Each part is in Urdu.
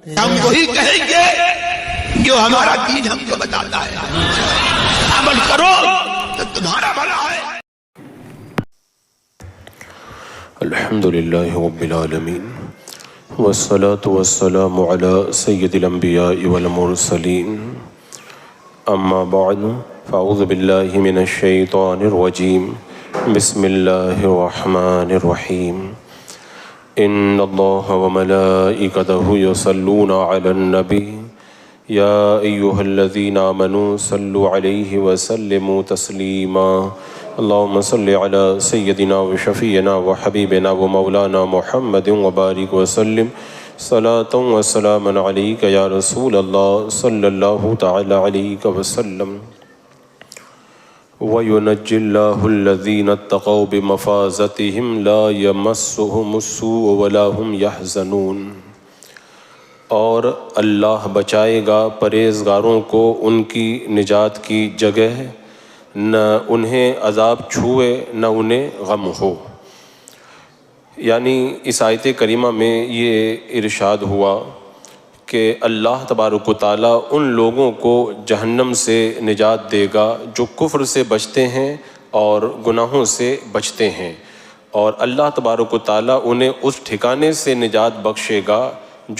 ہم وہی کہیں گے جو ہمارا دین ہم کو بتاتا ہے، عمل کرو تو تمہارا بھلا ہے۔ الحمدللہ رب العالمین والصلاة والسلام علی سید الانبیاء والمرسلین، اما بعد فاعوذ باللہ من الشیطان الرجیم، بسم اللہ الرحمن الرحیم۔ ان اللہ وملائکتہ یصلون علی النبی یا ایہا الذین آمنوا صلوا علیہ وسلموا تسلیما۔ اللہم صلی علی سیدنا و شفیعنا و حبیبنا و مولانا محمد وبارک وسلم صلاۃ و سلاما علیک یا رسول اللہ صلی اللہ تعالی علیہ وسلم۔ وَيُنَجِّ اللَّهُ الَّذِينَ اتَّقَوْا بِمَفَازَتِهِمْ لَا يَمَسُّهُمُ السُّوءُ وَلَا هُمْ يَحْزَنُونَ۔ اور اللہ بچائے گا پرہیزگاروں کو ان کی نجات کی جگہ، نہ انہیں عذاب چھوئے نہ انہیں غم ہو۔ یعنی اس آیت کریمہ میں یہ ارشاد ہوا کہ اللہ تبارک و تعالیٰ ان لوگوں کو جہنم سے نجات دے گا جو کفر سے بچتے ہیں اور گناہوں سے بچتے ہیں، اور اللہ تبارک و تعالیٰ انہیں اس ٹھکانے سے نجات بخشے گا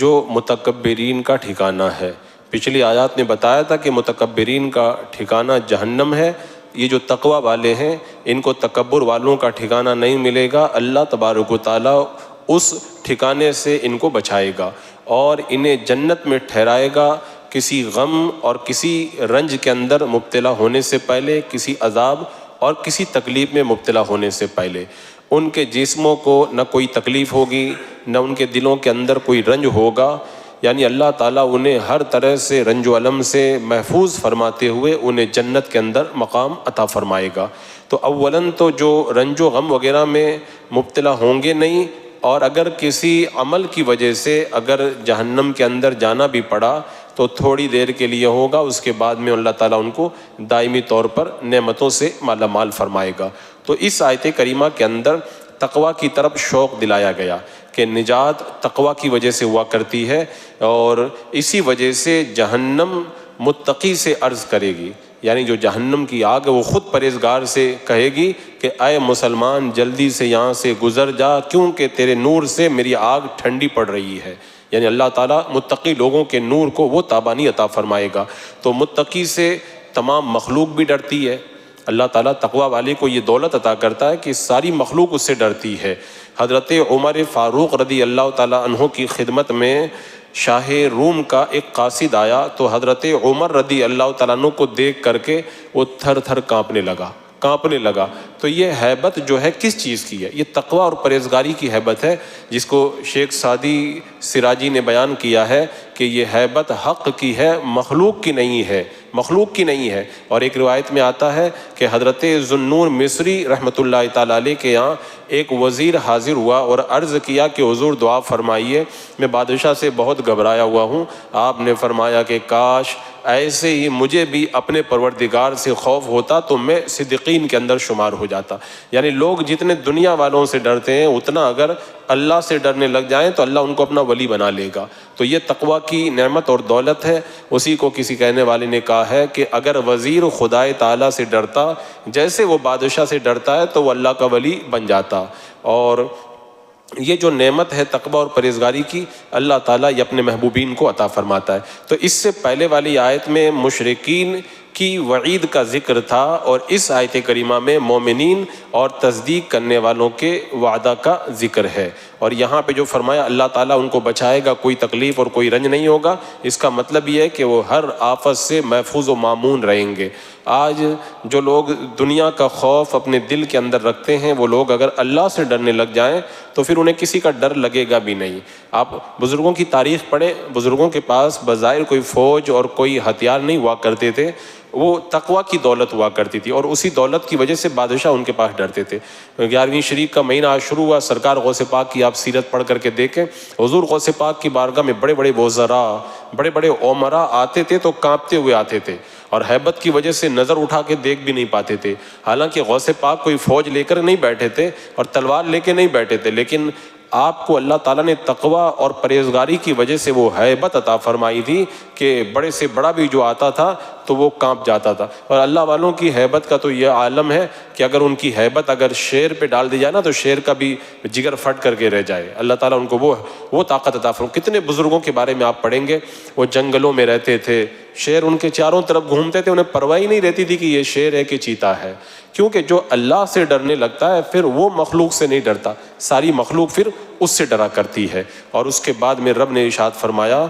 جو متکبرین کا ٹھکانہ ہے۔ پچھلی آیات نے بتایا تھا کہ متکبرین کا ٹھکانہ جہنم ہے، یہ جو تقوی والے ہیں ان کو تکبر والوں کا ٹھکانہ نہیں ملے گا۔ اللہ تبارک و تعالیٰ اس ٹھکانے سے ان کو بچائے گا اور انہیں جنت میں ٹھہرائے گا، کسی غم اور کسی رنج کے اندر مبتلا ہونے سے پہلے، کسی عذاب اور کسی تکلیف میں مبتلا ہونے سے پہلے۔ ان کے جسموں کو نہ کوئی تکلیف ہوگی، نہ ان کے دلوں کے اندر کوئی رنج ہوگا، یعنی اللہ تعالیٰ انہیں ہر طرح سے رنج و الم سے محفوظ فرماتے ہوئے انہیں جنت کے اندر مقام عطا فرمائے گا۔ تو اولاً تو جو رنج و غم وغیرہ میں مبتلا ہوں گے نہیں، اور اگر کسی عمل کی وجہ سے اگر جہنم کے اندر جانا بھی پڑا تو تھوڑی دیر کے لیے ہوگا، اس کے بعد میں اللہ تعالیٰ ان کو دائمی طور پر نعمتوں سے مالا مال فرمائے گا۔ تو اس آیت کریمہ کے اندر تقوی کی طرف شوق دلایا گیا کہ نجات تقوی کی وجہ سے ہوا کرتی ہے، اور اسی وجہ سے جہنم متقی سے عرض کرے گی، یعنی جو جہنم کی آگ ہے وہ خود پرہیزگار سے کہے گی کہ اے مسلمان جلدی سے یہاں سے گزر جا، کیونکہ تیرے نور سے میری آگ ٹھنڈی پڑ رہی ہے۔ یعنی اللہ تعالیٰ متقی لوگوں کے نور کو وہ تابانی عطا فرمائے گا۔ تو متقی سے تمام مخلوق بھی ڈرتی ہے، اللہ تعالیٰ تقوی والے کو یہ دولت عطا کرتا ہے کہ ساری مخلوق اس سے ڈرتی ہے۔ حضرت عمر فاروق رضی اللہ تعالیٰ عنہ کی خدمت میں شاہ روم کا ایک قاصد آیا تو حضرت عمر رضی اللہ تعالیٰ عنہ کو دیکھ کر کے وہ تھر تھر کانپنے لگا۔ تو یہ ہیبت جو ہے کس چیز کی ہے؟ یہ تقوی اور پرہیزگاری کی ہیبت ہے، جس کو شیخ سعدی سراجی نے بیان کیا ہے کہ یہ ہیبت حق کی ہے، مخلوق کی نہیں ہے، مخلوق کی نہیں ہے۔ اور ایک روایت میں آتا ہے کہ حضرت ذوالنور مصری رحمۃ اللہ تعالیٰ علیہ کے یہاں ایک وزیر حاضر ہوا اور عرض کیا کہ حضور دعا فرمائیے، میں بادشاہ سے بہت گھبرایا ہوا ہوں۔ آپ نے فرمایا کہ کاش ایسے ہی مجھے بھی اپنے پروردگار سے خوف ہوتا تو میں صدیقین کے اندر شمار ہو جاتا۔ یعنی لوگ جتنے دنیا والوں سے ڈرتے ہیں اتنا اگر اللہ سے ڈرنے لگ جائیں تو اللہ ان کو اپنا ولی بنا لے گا۔ تو یہ تقوی کی نعمت اور دولت ہے۔ اسی کو کسی کہنے والے نے کہا ہے کہ اگر وزیر خدائے تعالیٰ سے ڈرتا جیسے وہ بادشاہ سے ڈرتا ہے تو وہ اللہ کا ولی بن جاتا۔ اور یہ جو نعمت ہے تقوی اور پرہیزگاری کی، اللہ تعالیٰ یہ اپنے محبوبین کو عطا فرماتا ہے۔ تو اس سے پہلے والی آیت میں مشرکین کی وعید کا ذکر تھا، اور اس آیت کریمہ میں مومنین اور تصدیق کرنے والوں کے وعدہ کا ذکر ہے۔ اور یہاں پہ جو فرمایا اللہ تعالیٰ ان کو بچائے گا، کوئی تکلیف اور کوئی رنج نہیں ہوگا، اس کا مطلب یہ ہے کہ وہ ہر آفت سے محفوظ و مامون رہیں گے۔ آج جو لوگ دنیا کا خوف اپنے دل کے اندر رکھتے ہیں، وہ لوگ اگر اللہ سے ڈرنے لگ جائیں تو پھر انہیں کسی کا ڈر لگے گا بھی نہیں۔ آپ بزرگوں کی تاریخ پڑھیں، بزرگوں کے پاس بظاہر کوئی فوج اور کوئی ہتھیار نہیں ہوا کرتے تھے، وہ تقوی کی دولت ہوا کرتی تھی، اور اسی دولت کی وجہ سے بادشاہ ان کے پاس ڈرتے تھے۔ 11ویں شریف کا مہینہ آج شروع ہوا، سرکار غوث پاک کی آپ سیرت پڑھ کر کے دیکھیں، حضور غوث پاک کی بارگاہ میں بڑے بڑے وزراء، بڑے بڑے عمراء آتے تھے تو کانپتے ہوئے آتے تھے، اور ہیبت کی وجہ سے نظر اٹھا کے دیکھ بھی نہیں پاتے تھے۔ حالانکہ غوث پاک کوئی فوج لے کر نہیں بیٹھے تھے اور تلوار لے کے نہیں بیٹھے تھے، لیکن آپ کو اللہ تعالیٰ نے تقوی اور پرہیزگاری کی وجہ سے وہ ہیبت عطا فرمائی تھی کہ بڑے سے بڑا بھی جو آتا تھا تو وہ کانپ جاتا تھا. اور اللہ والوں کی ہیبت کا تو یہ عالم ہے کہ اگر ان کی ہیبت اگر شیر پہ ڈال دی جائے نا تو شیر کا بھی جگر پھٹ کر کے رہ جائے. اللہ تعالیٰ ان کو وہ طاقت عطا فرمائے. کتنے بزرگوں کے بارے میں آپ پڑھیں گے، وہ جنگلوں میں رہتے تھے، شیر ان کے چاروں طرف گھومتے تھے، انہیں پرواہ ہی نہیں رہتی تھی کہ یہ شیر ہے کہ چیتا ہے، کیونکہ جو اللہ سے ڈرنے لگتا ہے پھر وہ مخلوق سے نہیں ڈرتا، ساری مخلوق پھر اس سے ڈرا کرتی ہے. اور اس کے بعد میں رب نے ارشاد فرمایا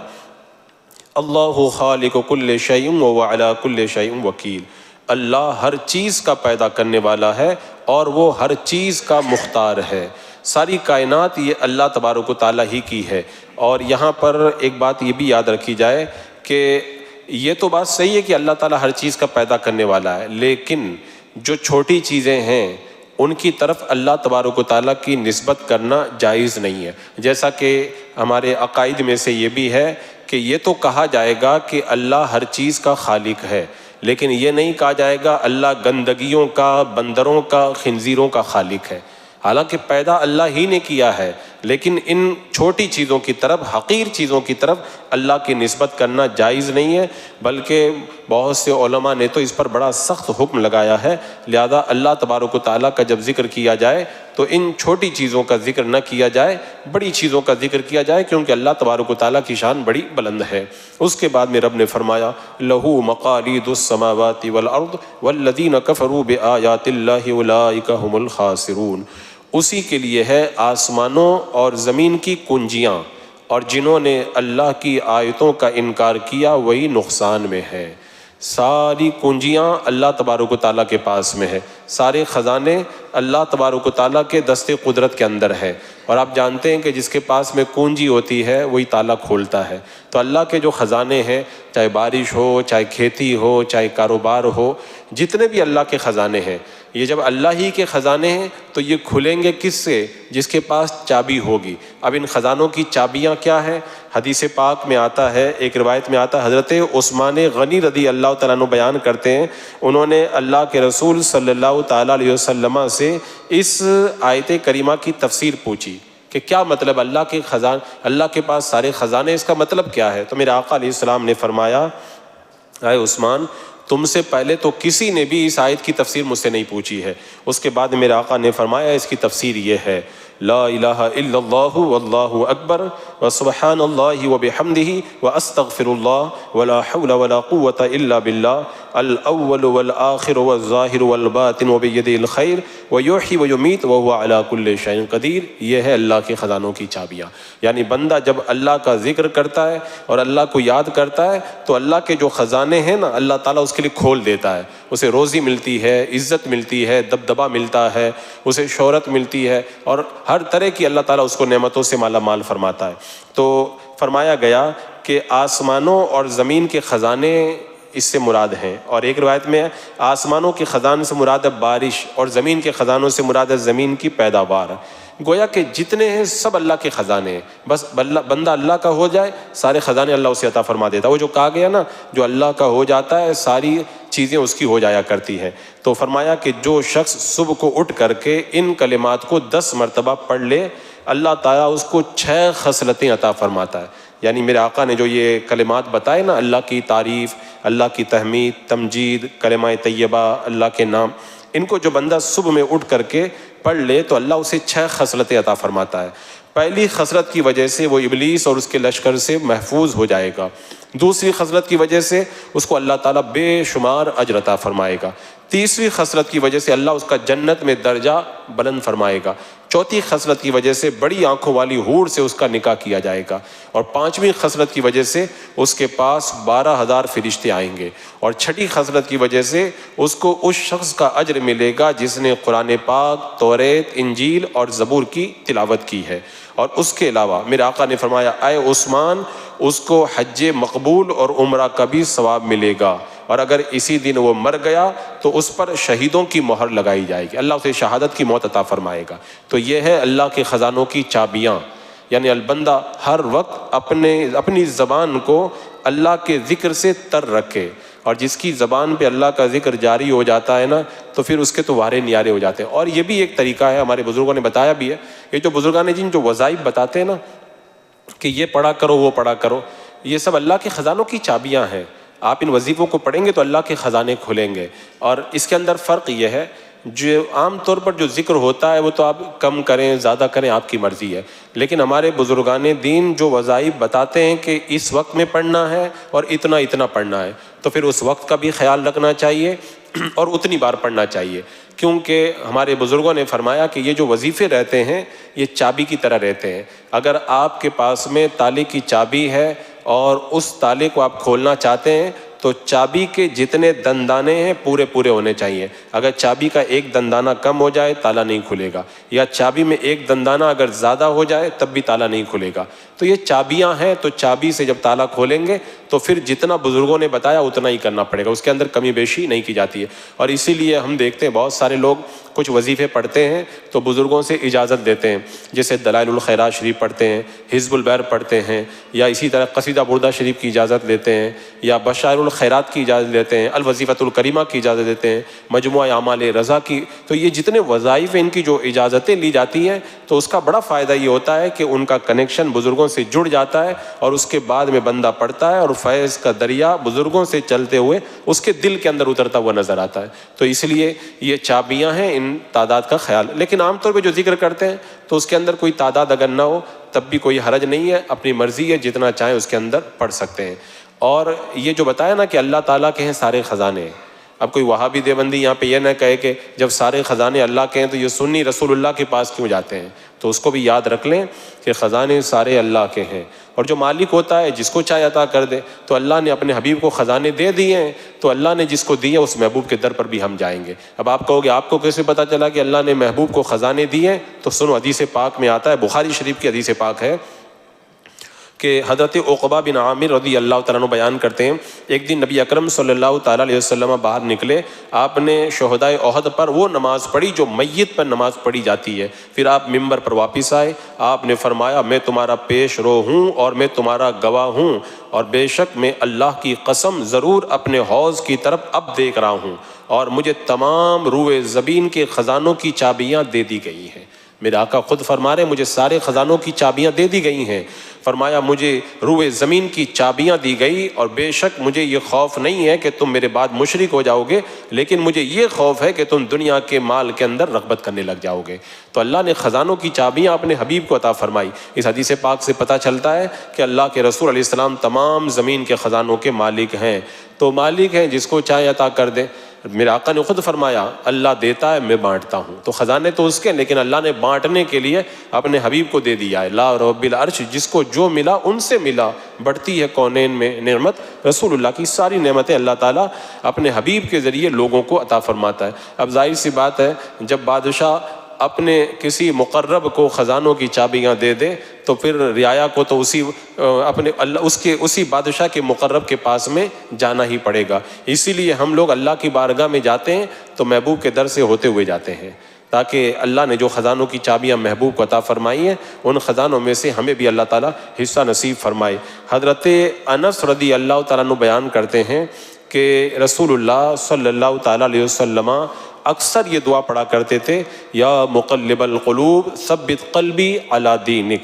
اللہ خالق کل شیء وهو علی کل شیء وکیل. اللہ ہر چیز کا پیدا کرنے والا ہے اور وہ ہر چیز کا مختار ہے. ساری کائنات یہ اللہ تبارک و تعالیٰ ہی کی ہے. اور یہاں پر ایک بات یہ بھی یاد رکھی جائے کہ یہ تو بات صحیح ہے کہ اللہ تعالیٰ ہر چیز کا پیدا کرنے والا ہے، لیکن جو چھوٹی چیزیں ہیں ان کی طرف اللہ تبارک و تعالیٰ کی نسبت کرنا جائز نہیں ہے. جیسا کہ ہمارے عقائد میں سے یہ بھی ہے کہ یہ تو کہا جائے گا کہ اللہ ہر چیز کا خالق ہے، لیکن یہ نہیں کہا جائے گا اللہ گندگیوں کا، بندروں کا، خنزیروں کا خالق ہے. حالانکہ پیدا اللہ ہی نے کیا ہے، لیکن ان چھوٹی چیزوں کی طرف، حقیر چیزوں کی طرف اللہ کی نسبت کرنا جائز نہیں ہے، بلکہ بہت سے علماء نے تو اس پر بڑا سخت حکم لگایا ہے. لہذا اللہ تبارک و تعالیٰ کا جب ذکر کیا جائے تو ان چھوٹی چیزوں کا ذکر نہ کیا جائے، بڑی چیزوں کا ذکر کیا جائے، کیونکہ اللہ تبارک و تعالیٰ کی شان بڑی بلند ہے. اس کے بعد میں رب نے فرمایا لَهُ مَقَالِيدُ السَّمَاوَاتِ وَالْأَرْضِ وَالَّذِينَ كَفَرُوا بِآيَاتِ اللَّهِ أُولَٰئِكَ هُمُ الْخَاسِرُونَ. اسی کے لیے ہے آسمانوں اور زمین کی کنجیاں، اور جنہوں نے اللہ کی آیتوں کا انکار کیا وہی نقصان میں ہے. ساری کنجیاں اللہ تبارک و تعالیٰ کے پاس میں ہے، سارے خزانے اللہ تبارک و تعالیٰ کے دست قدرت کے اندر ہے. اور آپ جانتے ہیں کہ جس کے پاس میں کنجی ہوتی ہے وہی تالا کھولتا ہے. تو اللہ کے جو خزانے ہیں، چاہے بارش ہو، چاہے کھیتی ہو، چاہے کاروبار ہو، جتنے بھی اللہ کے خزانے ہیں، یہ جب اللہ ہی کے خزانے ہیں تو یہ کھلیں گے کس سے؟ جس کے پاس چابی ہوگی. اب ان خزانوں کی چابیاں کیا ہیں؟ حدیث پاک میں آتا ہے، ایک روایت میں آتا ہے، حضرت عثمان غنی رضی اللہ تعالیٰ عنہ بیان کرتے ہیں، انہوں نے اللہ کے رسول صلی اللہ تعالیٰ علیہ وسلم سے اس آیت کریمہ کی تفسیر پوچھی کہ کیا مطلب اللہ کے خزانے، اللہ کے پاس سارے خزانے، اس کا مطلب کیا ہے؟ تو میرے آقا علیہ السلام نے فرمایا اے عثمان، تم سے پہلے تو کسی نے بھی اس آیت کی تفسیر مجھ سے نہیں پوچھی ہے. اس کے بعد میرے آقا نے فرمایا اس کی تفسیر یہ ہے لا الہ الا اللہ واللہ اکبر وسبحان اللہ وبحمدہ واستغفر اللہ ولا حول ولا قوة الا باللہ الاول والآخر والظاہر والباطن وبیدہ الخیر ویحیی ویمیت وہو علی کل شیء قدیر. یہ ہے اللہ کے خزانوں کی چابیاں. یعنی بندہ جب اللہ کا ذکر کرتا ہے اور اللہ کو یاد کرتا ہے تو اللہ کے جو خزانے ہیں نا، اللہ تعالیٰ اس کے لیے کھول دیتا ہے. اسے روزی ملتی ہے، عزت ملتی ہے، دبدبہ ملتا ہے، اسے شہرت ملتی ہے، اور ہر طرح کی اللہ تعالیٰ اس کو نعمتوں سے مالا مال فرماتا ہے. تو فرمایا گیا کہ آسمانوں اور زمین کے خزانے اس سے مراد ہیں. اور ایک روایت میں آسمانوں کے خزانے سے مراد ہے بارش، اور زمین کے خزانوں سے مراد ہے زمین کی پیداوار. گویا کہ جتنے ہیں سب اللہ کے خزانے ہیں، بس بندہ اللہ کا ہو جائے سارے خزانے اللہ اسے عطا فرما دیتا ہے. وہ جو کہا گیا نا، جو اللہ کا ہو جاتا ہے ساری چیزیں اس کی ہو جایا کرتی ہیں. تو فرمایا کہ جو شخص صبح کو اٹھ کر کے ان کلمات کو 10 مرتبہ پڑھ لے، اللہ تعالیٰ اس کو 6 خصلتیں عطا فرماتا ہے. یعنی میرے آقا نے جو یہ کلمات بتائے نا، اللہ کی تعریف، اللہ کی تحمید، تمجید، کلمہ طیبہ، اللہ کے نام، ان کو جو بندہ صبح میں اٹھ کر کے پڑھ لے تو اللہ اسے 6 خصلتیں عطا فرماتا ہے. پہلی خصلت کی وجہ سے وہ ابلیس اور اس کے لشکر سے محفوظ ہو جائے گا. دوسری خصلت کی وجہ سے اس کو اللہ تعالیٰ بے شمار اجر عطا فرمائے گا. تیسری خصلت کی وجہ سے اللہ اس کا جنت میں درجہ بلند فرمائے گا. چوتھی خصلت کی وجہ سے بڑی آنکھوں والی حور سے اس کا نکاح کیا جائے گا. اور پانچویں خصلت کی وجہ سے اس کے پاس 12,000 فرشتے آئیں گے. اور چھٹی خصلت کی وجہ سے اس کو اس شخص کا اجر ملے گا جس نے قرآن پاک، توریت، انجیل اور زبور کی تلاوت کی ہے. اور اس کے علاوہ میرے آقا نے فرمایا اے عثمان، اس کو حج مقبول اور عمرہ کا بھی ثواب ملے گا. اور اگر اسی دن وہ مر گیا تو اس پر شہیدوں کی مہر لگائی جائے گی، اللہ اسے شہادت کی موت عطا فرمائے گا. تو یہ ہے اللہ کے خزانوں کی چابیاں. یعنی البندہ ہر وقت اپنی زبان کو اللہ کے ذکر سے تر رکھے، اور جس کی زبان پہ اللہ کا ذکر جاری ہو جاتا ہے نا تو پھر اس کے تو وارے نیارے ہو جاتے ہیں۔ اور یہ بھی ایک طریقہ ہے، ہمارے بزرگوں نے بتایا بھی ہے، یہ جو بزرگان جن جو وظائف بتاتے ہیں نا کہ یہ پڑھا کرو وہ پڑھا کرو، یہ سب اللہ کے خزانوں کی چابیاں ہیں۔ آپ ان وظیفوں کو پڑھیں گے تو اللہ کے خزانے کھلیں گے۔ اور اس کے اندر فرق یہ ہے، جو عام طور پر جو ذکر ہوتا ہے وہ تو آپ کم کریں زیادہ کریں آپ کی مرضی ہے، لیکن ہمارے بزرگان دین جو وظائف بتاتے ہیں کہ اس وقت میں پڑھنا ہے اور اتنا اتنا پڑھنا ہے، تو پھر اس وقت کا بھی خیال رکھنا چاہیے اور اتنی بار پڑھنا چاہیے، کیونکہ ہمارے بزرگوں نے فرمایا کہ یہ جو وظیفے رہتے ہیں یہ چابی کی طرح رہتے ہیں۔ اگر آپ کے پاس میں تالے کی چابی ہے اور اس تالے کو آپ کھولنا چاہتے ہیں تو چابی کے جتنے دندانے ہیں پورے پورے ہونے چاہیے۔ اگر چابی کا ایک دندانہ کم ہو جائے تالا نہیں کھلے گا، یا چابی میں ایک دندانہ اگر زیادہ ہو جائے تب بھی تالا نہیں کھلے گا۔ تو یہ چابیاں ہیں، تو چابی سے جب تالا کھولیں گے تو پھر جتنا بزرگوں نے بتایا اتنا ہی کرنا پڑے گا، اس کے اندر کمی بیشی نہیں کی جاتی ہے۔ اور اسی لیے ہم دیکھتے ہیں بہت سارے لوگ کچھ وظیفے پڑھتے ہیں تو بزرگوں سے اجازت دیتے ہیں، جیسے دلائل الخیرات شریف پڑھتے ہیں، حزب البر پڑھتے ہیں، یا اسی طرح قصیدہ بردہ شریف کی اجازت لیتے ہیں، یا بشائر الخیرات کی اجازت لیتے ہیں، الوظیفۃ الکریمہ کی اجازت دیتے ہیں، مجموعہ اعمال رضا کی۔ تو یہ جتنے وظائف ہیں ان کی جو اجازتیں لی جاتی ہیں تو اس کا بڑا فائدہ یہ ہوتا ہے کہ ان کا کنیکشن بزرگوں سے جڑ جاتا ہے، اور اس کے بعد میں بندہ پڑھتا ہے اور فیض کا دریا بزرگوں سے چلتے ہوئے اس کے دل کے اندر اترتا ہوا نظر آتا ہے۔ تو اس لیے یہ چابیاں ہیں، ان تعداد کا خیال۔ لیکن عام طور پہ جو ذکر کرتے ہیں تو اس کے اندر کوئی تعداد اگر نہ ہو تب بھی کوئی حرج نہیں ہے، اپنی مرضی ہے، جتنا چاہیں اس کے اندر پڑھ سکتے ہیں۔ اور یہ جو بتایا نا کہ اللہ تعالیٰ کے ہیں سارے خزانے، اب کوئی وہابی دیوبندی یہاں پہ یہ نہ کہے کہ جب سارے خزانے اللہ کے ہیں تو یہ سنی رسول اللہ کے پاس کیوں جاتے ہیں، تو اس کو بھی یاد رکھ لیں کہ خزانے سارے اللہ کے ہیں، اور جو مالک ہوتا ہے جس کو چاہے عطا کر دے۔ تو اللہ نے اپنے حبیب کو خزانے دے دیے ہیں، تو اللہ نے جس کو دیے اس محبوب کے در پر بھی ہم جائیں گے۔ اب آپ کہو گے آپ کو کیسے پتہ چلا کہ اللہ نے محبوب کو خزانے دیے ہیں؟ تو سنو، حدیث پاک میں آتا ہے، بخاری شریف کی حدیث پاک ہے کہ حضرت عقبہ بن عامر رضی اللہ تعالیٰ عنہ بیان کرتے ہیں، ایک دن نبی اکرم صلی اللہ تعالیٰ علیہ وسلم باہر نکلے، آپ نے شہدائے احد پر وہ نماز پڑھی جو میت پر نماز پڑھی جاتی ہے۔ پھر آپ ممبر پر واپس آئے، آپ نے فرمایا میں تمہارا پیش رو ہوں اور میں تمہارا گواہ ہوں، اور بے شک میں اللہ کی قسم ضرور اپنے حوض کی طرف اب دیکھ رہا ہوں، اور مجھے تمام روئے زمین کے خزانوں کی چابیاں دے دی گئی ہیں۔ میرے آقا خود فرما رہے مجھے سارے خزانوں کی چابیاں دے دی گئی ہیں۔ فرمایا مجھے روئے زمین کی چابیاں دی گئی، اور بے شک مجھے یہ خوف نہیں ہے کہ تم میرے بعد مشرک ہو جاؤ گے، لیکن مجھے یہ خوف ہے کہ تم دنیا کے مال کے اندر رغبت کرنے لگ جاؤ گے۔ تو اللہ نے خزانوں کی چابیاں اپنے حبیب کو عطا فرمائی۔ اس حدیث پاک سے پتہ چلتا ہے کہ اللہ کے رسول علیہ السلام تمام زمین کے خزانوں کے مالک ہیں، تو مالک ہیں، جس کو چاہے عطا کر دے۔ میرے آقا نے خود فرمایا اللہ دیتا ہے میں بانٹتا ہوں، تو خزانے تو اس کے، لیکن اللہ نے بانٹنے کے لیے اپنے حبیب کو دے دیا ہے۔ لا رب العرش، جس کو جو ملا ان سے ملا، بڑھتی ہے کونین میں نعمت، رسول اللہ کی ساری نعمتیں اللہ تعالیٰ اپنے حبیب کے ذریعے لوگوں کو عطا فرماتا ہے۔ اب ظاہر سی بات ہے جب بادشاہ اپنے کسی مقرب کو خزانوں کی چابیاں دے دے تو پھر رعایا کو تو اسی بادشاہ کے مقرب کے پاس میں جانا ہی پڑے گا۔ اسی لیے ہم لوگ اللہ کی بارگاہ میں جاتے ہیں تو محبوب کے در سے ہوتے ہوئے جاتے ہیں، تاکہ اللہ نے جو خزانوں کی چابیاں محبوب کو عطا فرمائی ہیں ان خزانوں میں سے ہمیں بھی اللہ تعالیٰ حصہ نصیب فرمائے۔ حضرت انس رضی اللہ تعالیٰ عنہ بیان کرتے ہیں کہ رسول اللہ صلی اللہ تعالیٰ علیہ وسلم اکثر یہ دعا پڑھا کرتے تھے، یا مقلب القلوب ثبت قلبی علی دینک،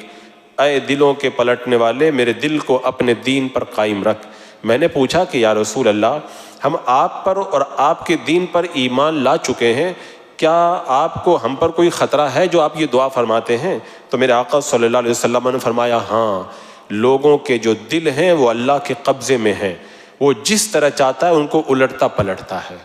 اے دلوں کے پلٹنے والے میرے دل کو اپنے دین پر قائم رکھ۔ میں نے پوچھا کہ یا رسول اللہ، ہم آپ پر اور آپ کے دین پر ایمان لا چکے ہیں، کیا آپ کو ہم پر کوئی خطرہ ہے جو آپ یہ دعا فرماتے ہیں؟ تو میرے آقا صلی اللہ علیہ وسلم نے فرمایا ہاں، لوگوں کے جو دل ہیں وہ اللہ کے قبضے میں ہیں، وہ جس طرح چاہتا ہے ان کو الٹتا پلٹتا ہے۔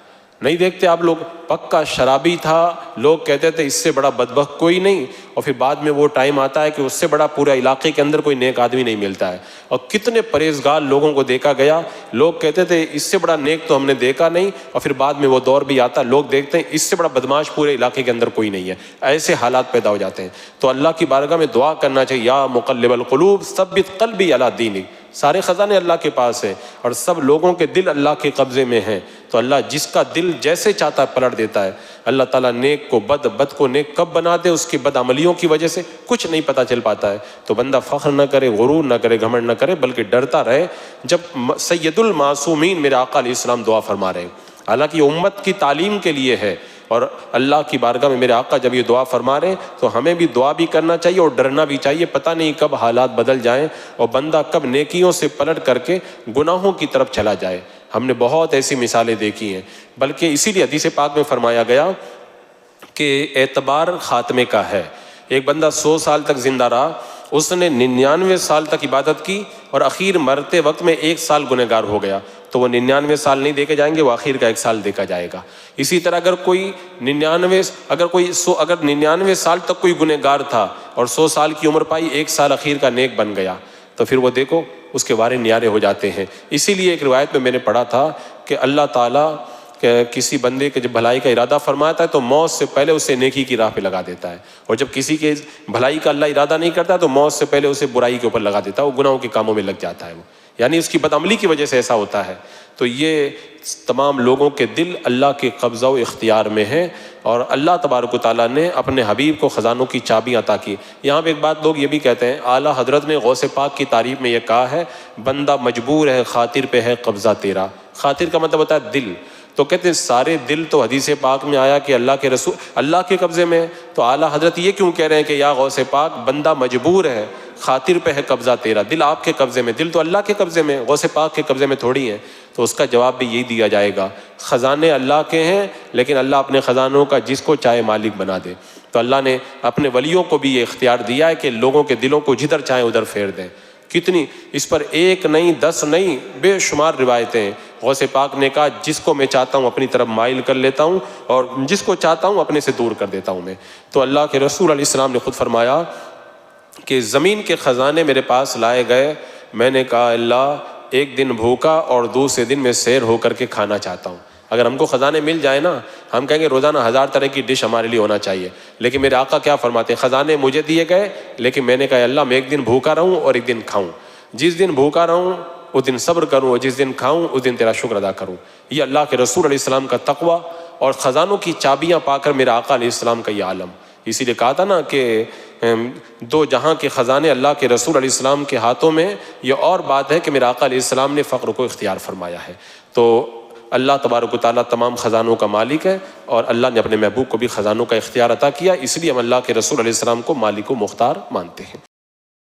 نہیں دیکھتے آپ لوگ، پکا شرابی تھا، لوگ کہتے تھے اس سے بڑا بدبخت کوئی نہیں، اور پھر بعد میں وہ ٹائم آتا ہے کہ اس سے بڑا پورا علاقے کے اندر کوئی نیک آدمی نہیں ملتا ہے۔ اور کتنے پرہیزگار لوگوں کو دیکھا گیا، لوگ کہتے تھے اس سے بڑا نیک تو ہم نے دیکھا نہیں، اور پھر بعد میں وہ دور بھی آتا ہے، لوگ دیکھتے ہیں اس سے بڑا بدماش پورے علاقے کے اندر کوئی نہیں ہے۔ ایسے حالات پیدا ہو جاتے ہیں۔ تو اللہ کی بارگاہ میں دعا کرنا چاہیے، یا مقلب القلوب ثبت قلبی علی دینک، سارے خزانے اللہ کے پاس ہیں اور سب لوگوں کے دل اللہ کے قبضے میں ہیں. تو اللہ جس کا دل جیسے چاہتا ہے پلٹ دیتا ہے. اللہ تعالیٰ نیک کو بد، بد کو نیک کب بنا دے اس کی بد عملیوں کی وجہ سے کچھ نہیں پتہ چل پاتا ہے. تو بندہ فخر نہ کرے، غرور نہ کرے، گھمنڈ نہ کرے، بلکہ ڈرتا رہے. جب سید المعصومین میرے آقا علیہ السلام دعا فرما رہے ہیں، حالانکہ یہ امت کی تعلیم کے لیے ہے، اور اللہ کی بارگاہ میں میرے آقا جب یہ دعا فرما رہے ہیں تو ہمیں بھی دعا بھی کرنا چاہیے اور ڈرنا بھی چاہیے. پتہ نہیں کب حالات بدل جائیں اور بندہ کب نیکیوں سے پلٹ کر کے گناہوں کی طرف چلا جائے. ہم نے بہت ایسی مثالیں دیکھی ہیں. بلکہ اسی لیے حدیث پاک میں فرمایا گیا کہ اعتبار خاتمے کا ہے. ایک بندہ 100 سال تک زندہ رہا، اس نے 99 سال تک عبادت کی اور اخیر مرتے وقت میں 1 سال گنہگار ہو گیا، تو وہ 99 سال نہیں دیکھے جائیں گے، وہ آخر کا 1 سال دیکھا جائے گا. اسی طرح اگر کوئی 99 سال تک کوئی گنہگار تھا اور 100 سال کی عمر پائی، 1 سال اخیر کا نیک بن گیا، تو پھر وہ دیکھو اس کے وارے نیارے ہو جاتے ہیں. اسی لیے ایک روایت میں نے پڑھا تھا کہ اللہ تعالیٰ کسی بندے کے جب بھلائی کا ارادہ فرماتا ہے تو موت سے پہلے اسے نیکی کی راہ پہ لگا دیتا ہے، اور جب کسی کے بھلائی کا اللہ ارادہ نہیں کرتا تو موت سے پہلے اسے برائی کے اوپر لگا دیتا ہے، وہ گناہوں کے کاموں میں لگ جاتا ہے. وہ یعنی اس کی بدعملی کی وجہ سے ایسا ہوتا ہے. تو یہ تمام لوگوں کے دل اللہ کے قبضہ و اختیار میں ہیں، اور اللہ تبارک و تعالیٰ نے اپنے حبیب کو خزانوں کی چابیاں عطا کی. یہاں پہ ایک بات لوگ یہ بھی کہتے ہیں، اعلیٰ حضرت نے غوث پاک کی تعریف میں یہ کہا ہے بندہ مجبور ہے خاطر پہ ہے قبضہ تیرا. خاطر کا مطلب ہوتا ہے دل. تو کہتے ہیں سارے دل تو حدیث پاک میں آیا کہ اللہ کے رسول اللہ کے قبضے میں، تو اعلیٰ حضرت یہ کیوں کہہ رہے ہیں کہ یا غوث پاک بندہ مجبور ہے خاطر پہ ہے قبضہ تیرا، دل آپ کے قبضے میں، دل تو اللہ کے قبضے میں، غوث پاک کے قبضے میں تھوڑی ہے. تو اس کا جواب بھی یہی دیا جائے گا، خزانے اللہ کے ہیں لیکن اللہ اپنے خزانوں کا جس کو چاہے مالک بنا دے. تو اللہ نے اپنے ولیوں کو بھی یہ اختیار دیا ہے کہ لوگوں کے دلوں کو جدھر چاہیں ادھر پھیر دیں. کتنی اس پر 1 نہیں 10 نہیں بے شمار روایتیں. غوث پاک نے کہا جس کو میں چاہتا ہوں اپنی طرف مائل کر لیتا ہوں اور جس کو چاہتا ہوں اپنے سے دور کر دیتا ہوں میں. تو اللہ کے رسول علیہ السلام نے خود فرمایا کہ زمین کے خزانے میرے پاس لائے گئے، میں نے کہا اللہ ایک دن بھوکا اور دوسرے دن میں سیر ہو کر کے کھانا چاہتا ہوں. اگر ہم کو خزانے مل جائے نا، ہم کہیں گے روزانہ 1000 طرح کی ڈش ہمارے لیے ہونا چاہیے. لیکن میرے آقا کیا فرماتے ہیں، خزانے مجھے دیے گئے لیکن میں نے کہا اللہ میں ایک دن بھوکا رہوں اور ایک دن کھاؤں. جس دن بھوکا رہوں اس دن صبر کروں اور جس دن کھاؤں اس دن تیرا شکر ادا کروں. یہ اللہ کے رسول علیہ السلام کا تقویٰ اور خزانوں کی چابیاں پا کر میرا آقا علیہ السلام کا یہ عالم. اسی لیے کہا تھا نا کہ 2 جہاں کے خزانے اللہ کے رسول علیہ السلام کے ہاتھوں میں. یہ اور بات ہے کہ میرا آقا علیہ السلام نے فقر کو اختیار فرمایا ہے. تو اللہ تبارک و تعالیٰ تمام خزانوں کا مالک ہے اور اللہ نے اپنے محبوب کو بھی خزانوں کا اختیار عطا کیا، اس لیے ہم اللہ کے رسول علیہ السلام کو مالک و مختار مانتے ہیں.